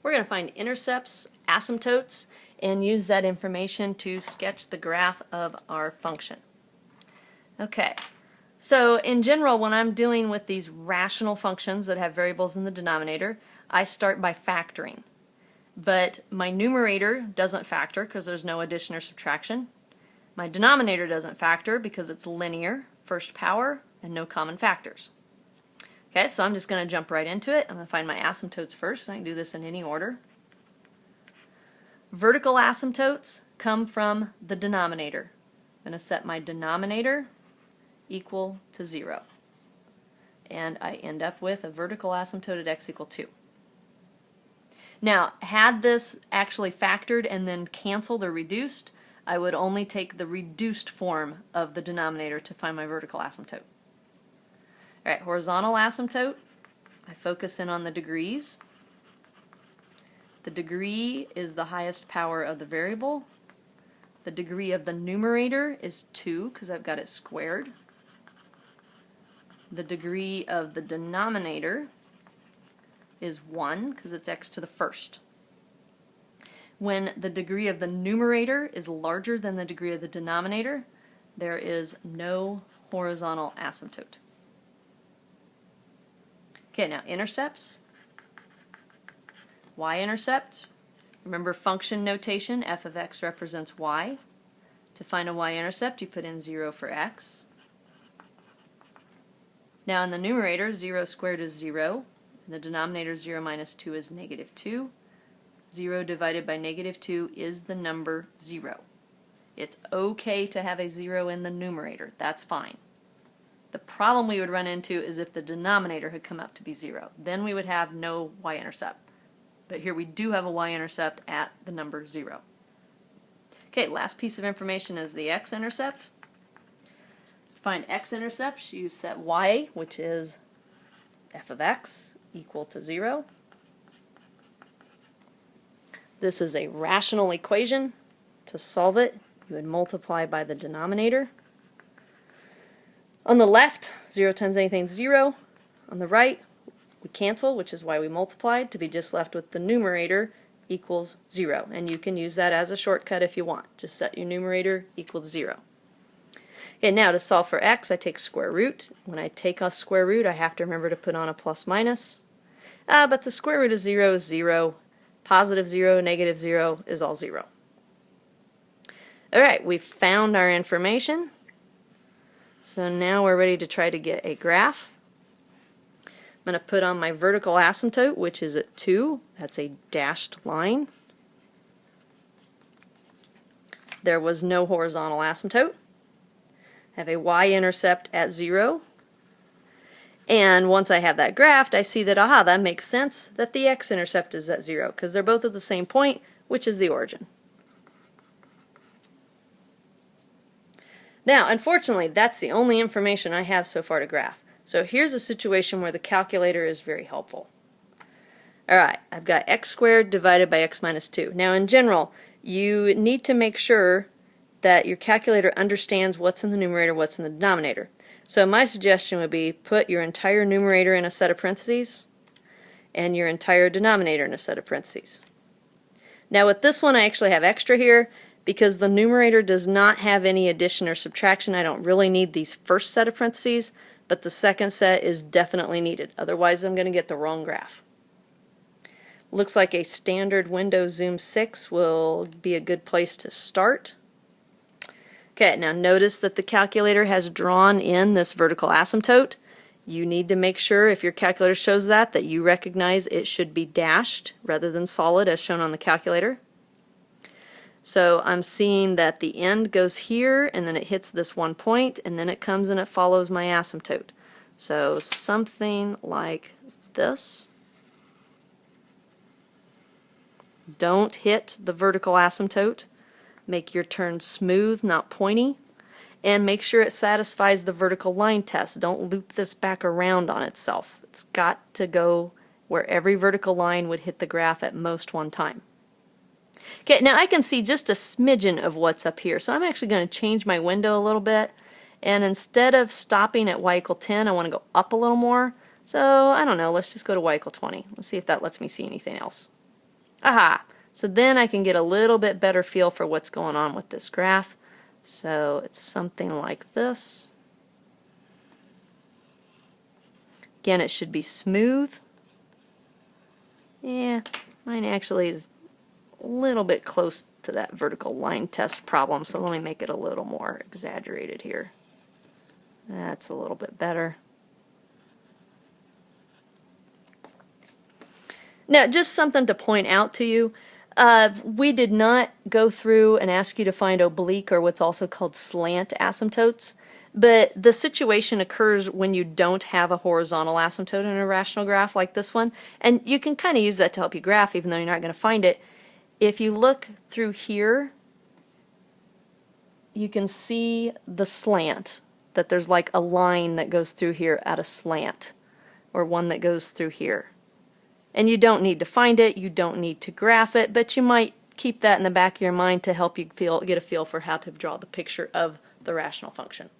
we're going to find intercepts, asymptotes, and use that information to sketch the graph of our function. Okay, so in general, when I'm dealing with these rational functions that have variables in the denominator, I start by factoring. But my numerator doesn't factor because there's no addition or subtraction. My denominator doesn't factor because it's linear, first power, and no common factors. Okay, so I'm just going to jump right into it. I'm going to find my asymptotes first. I can do this in any order. Vertical asymptotes come from the denominator. I'm going to set my denominator equal to 0. And I end up with a vertical asymptote at x equal 2. Now, had this actually factored and then canceled or reduced, I would only take the reduced form of the denominator to find my vertical asymptote. Alright, horizontal asymptote, I focus in on the degrees. The degree is the highest power of the variable. The degree of the numerator is 2 because I've got it squared. The degree of the denominator is 1 because it's x to the first. When the degree of the numerator is larger than the degree of the denominator, there is no horizontal asymptote. Okay, now intercepts. Y-intercept. Remember function notation, f of x represents y. To find a y-intercept, you put in 0 for x. Now in the numerator, 0 squared is 0. In the denominator, 0 minus 2 is negative 2. 0 divided by negative 2 is the number 0. It's okay to have a 0 in the numerator. That's fine. The problem we would run into is if the denominator had come up to be 0. Then we would have no y-intercept. But here we do have a y-intercept at the number 0. Okay, last piece of information is the x-intercept. To find x-intercepts, you set y, which is f of x, equal to 0. This is a rational equation. To solve it, you would multiply by the denominator. On the left, 0 times anything is 0. On the right, we cancel, which is why we multiplied, to be just left with the numerator equals 0. And you can use that as a shortcut if you want. Just set your numerator equal to 0. Okay, now to solve for x, I take square root. When I take a square root, I have to remember to put on a plus minus. But the square root of 0 is 0. Positive 0, negative 0 is all 0. Alright, we've found our information. So now we're ready to try to get a graph. I'm going to put on my vertical asymptote, which is at 2. That's a dashed line. There was no horizontal asymptote. I have a y-intercept at 0. And once I have that graphed, I see that, aha, that makes sense that the x-intercept is at 0, because they're both at the same point, which is the origin. Now, unfortunately, that's the only information I have so far to graph. So here's a situation where the calculator is very helpful. Alright, I've got x squared divided by x minus 2. Now, in general, you need to make sure that your calculator understands what's in the numerator, what's in the denominator. So my suggestion would be put your entire numerator in a set of parentheses and your entire denominator in a set of parentheses. Now with this one I actually have extra here because the numerator does not have any addition or subtraction. I don't really need these first set of parentheses, but the second set is definitely needed. Otherwise I'm going to get the wrong graph. Looks like a standard Windows Zoom 6 will be a good place to start. Okay, now notice that the calculator has drawn in this vertical asymptote. You need to make sure, if your calculator shows that you recognize it should be dashed rather than solid as shown on the calculator. So I'm seeing that the end goes here and then it hits this one point and then it comes and it follows my asymptote. So something like this. Don't hit the vertical asymptote. Make your turn smooth, not pointy, and make sure it satisfies the vertical line test. Don't loop this back around on itself. It's got to go where every vertical line would hit the graph at most one time. Okay, now I can see just a smidgen of what's up here, so I'm actually going to change my window a little bit, and instead of stopping at y equal 10, I want to go up a little more. So, I don't know, let's just go to y equal 20. Let's see if that lets me see anything else. Aha! So then I can get a little bit better feel for what's going on with this graph. So it's something like this. Again, it should be smooth. Yeah, mine actually is a little bit close to that vertical line test problem, so let me make it a little more exaggerated here. That's a little bit better. Now, just something to point out to you. We did not go through and ask you to find oblique or what's also called slant asymptotes, but the situation occurs when you don't have a horizontal asymptote in a rational graph like this one, and you can kind of use that to help you graph even though you're not going to find it. If you look through here, you can see the slant, that there's like a line that goes through here at a slant, or one that goes through here. And you don't need to find it, you don't need to graph it, but you might keep that in the back of your mind to help you get a feel for how to draw the picture of the rational function.